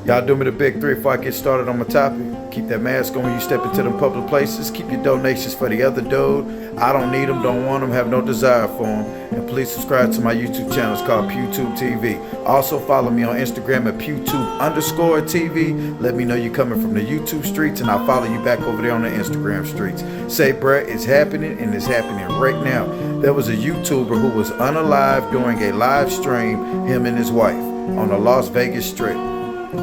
Y'all do me the big three before I get started on my topic. Keep that mask on when you step into them public places. Keep your donations for the other dude. I don't need them, don't want them, have no desire for them. And please subscribe to my YouTube channel. It's called PewTube TV. Also follow me on Instagram at PewTube_TV. Let me know you're coming from the YouTube streets, and I'll follow you back over there on the Instagram streets. Say, bruh, it's happening, and it's happening right now. There was a YouTuber who was unalived during a live stream, him and his wife, on the Las Vegas Strip,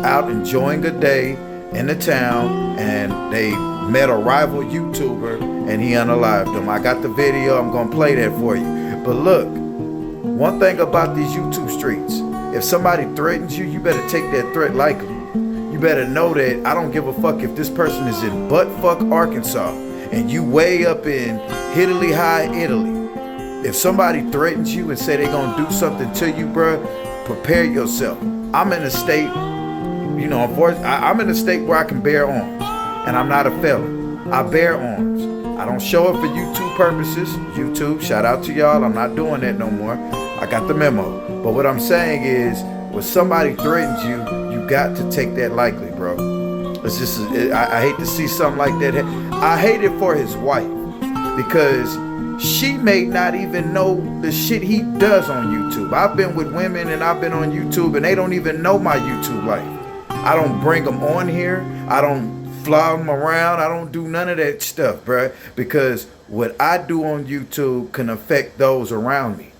out enjoying a day in the town, and they met a rival YouTuber and he unalived them. I got the video, I'm gonna play that for you. But look, one thing about these YouTube streets, if somebody threatens you, you better take that threat lightly. You better know that I don't give a fuck if this person is in buttfuck Arkansas and you way up in Italy High, Italy. If somebody threatens you and say they're gonna do something to you, bruh, prepare yourself. I'm in a state, you know, unfortunately, I'm in a state where I can bear arms, and I'm not a felon. I bear arms. I don't show it for YouTube purposes. YouTube, shout out to y'all. I'm not doing that no more. I got the memo. But what I'm saying is, when somebody threatens you, you got to take that lightly, bro. It's just, I hate to see something like that. I hate it for his wife, because she may not even know the shit he does on YouTube. I've been with women and I've been on YouTube and they don't even know my YouTube life. I don't bring them on here. I don't fly them around. I don't do none of that stuff, bruh. Because what I do on YouTube can affect those around me.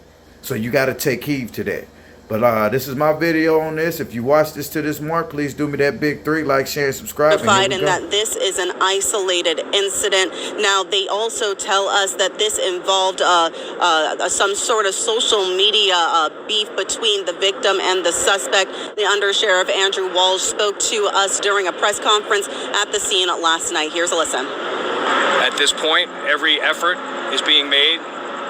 So you got to take heed to that. But this is my video on this. If you watch this to this mark, please do me that big three, like, share, and subscribe. And that this is an isolated incident. Now, they also tell us that this involved some sort of social media beef between the victim and the suspect. The Undersheriff Andrew Walsh spoke to us during a press conference at the scene last night. Here's a listen. At this point, every effort is being made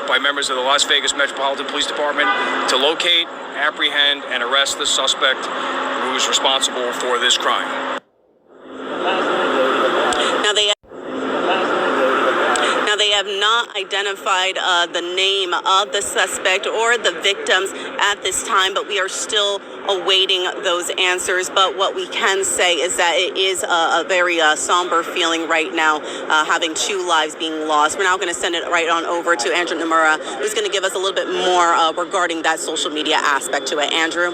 by members of the Las Vegas Metropolitan Police Department to locate, apprehend, and arrest the suspect who is responsible for this crime. Now they have not identified the name of the suspect or the victims at this time, but we are still awaiting those answers. But what we can say is that it is a very somber feeling right now, having two lives being lost. We're now going to send it right on over to Andrew Nomura, who's going to give us a little bit more regarding that social media aspect to it. Andrew?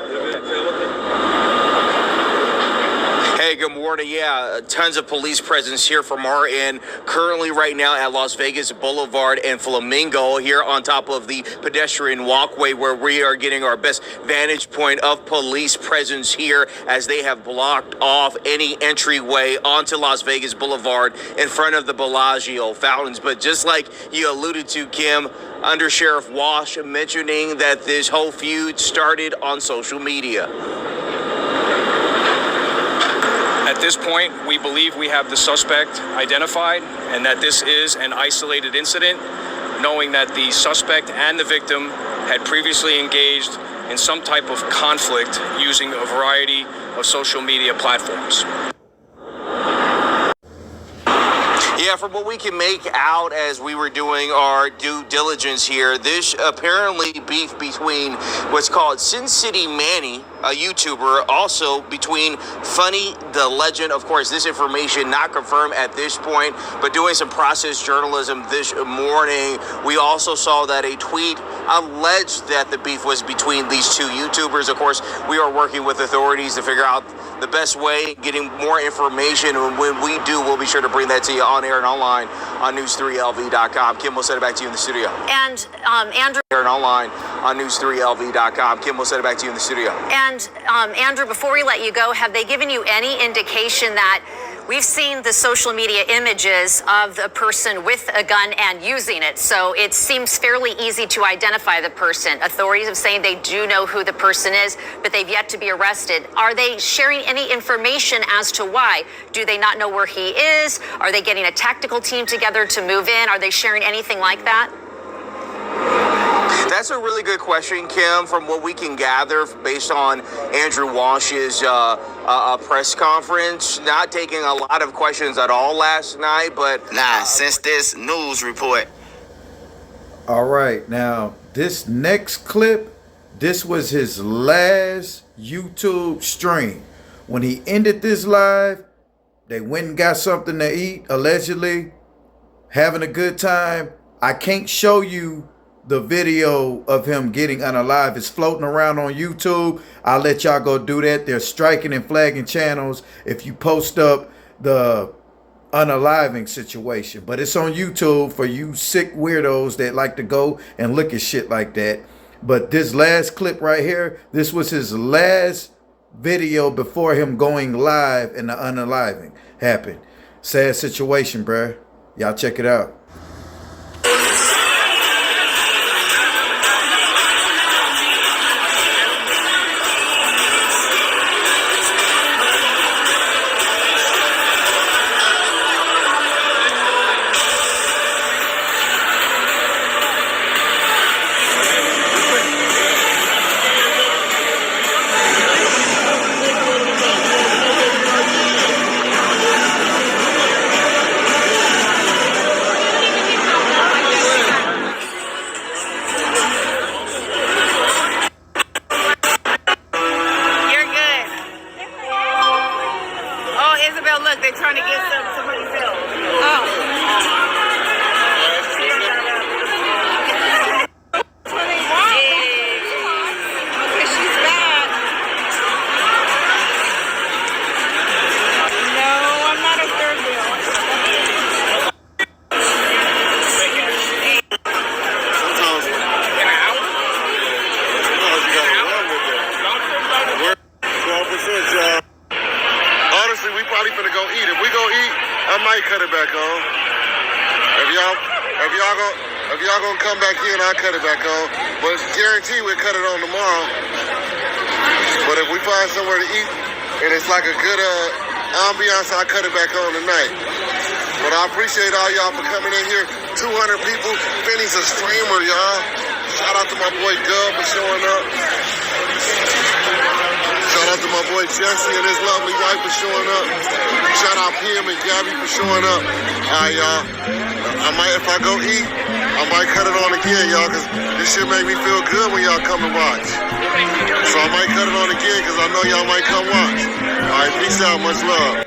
Hey, good morning. Yeah, tons of police presence here from our end. Currently right now at Las Vegas Boulevard and Flamingo, here on top of the pedestrian walkway, where we are getting our best vantage point of police presence here, as they have blocked off any entryway onto Las Vegas Boulevard in front of the Bellagio fountains. But just like you alluded to, Kim, Undersheriff Walsh mentioning that this whole feud started on social media. At this point, we believe we have the suspect identified and that this is an isolated incident, knowing that the suspect and the victim had previously engaged in some type of conflict using a variety of social media platforms. Yeah, from what we can make out as we were doing our due diligence here, this apparently beef between what's called Sin City Manny, a YouTuber, also between Funny the Legend. Of course, this information not confirmed at this point, but doing some process journalism this morning, we also saw that a tweet alleged that the beef was between these two YouTubers. Of course, we are working with authorities to figure out the best way, getting more information, and when we do, we'll be sure to bring that to you on air and online on news3lv.com. Kim, we'll send it back to you in the studio. And Andrew. And online on news3lv.com. Kim, we'll send it back to you in the studio. And Andrew, before we let you go, have they given you any indication that we've seen the social media images of the person with a gun and using it, so it seems fairly easy to identify the person. Authorities have saying they do know who the person is, but they've yet to be arrested. Are they sharing any information as to why? Do they not know where he is? Are they getting a tactical team together to move in? Are they sharing anything like that? That's a really good question, Kim. From what we can gather based on Andrew Walsh's press conference, not taking a lot of questions at all last night, but since this news report. All right, now this next clip, this was his last YouTube stream. When he ended this live, they went and got something to eat, allegedly, having a good time. I can't show you the video of him getting unalived. It's floating around on YouTube. I'll let y'all go do that. They're striking and flagging channels if you post up the unaliving situation. But it's on YouTube for you sick weirdos that like to go and look at shit like that. But this last clip right here, this was his last video before him going live and the unaliving happened. Sad situation, bruh. Y'all check it out. Look, they're trying to get somebody else. She's back. No, I'm not a third wheel. Honestly, we probably finna go eat. If we go eat, I might cut it back on. If y'all gonna come back here, I'll cut it back on. But it's guaranteed we'll cut it on tomorrow. But if we find somewhere to eat and it's like a good ambiance, I'll cut it back on tonight. But I appreciate all y'all for coming in here. 200 people. Finney's a streamer, y'all. Shout out to my boy Gub for showing up. Shout out to my boy Jesse and his lovely wife for showing up. Shout out Pam and Gabby for showing up. All right, y'all. If I go eat, I might cut it on again, y'all, because this shit make me feel good when y'all come and watch. So I might cut it on again because I know y'all might come watch. All right, peace out. Much love.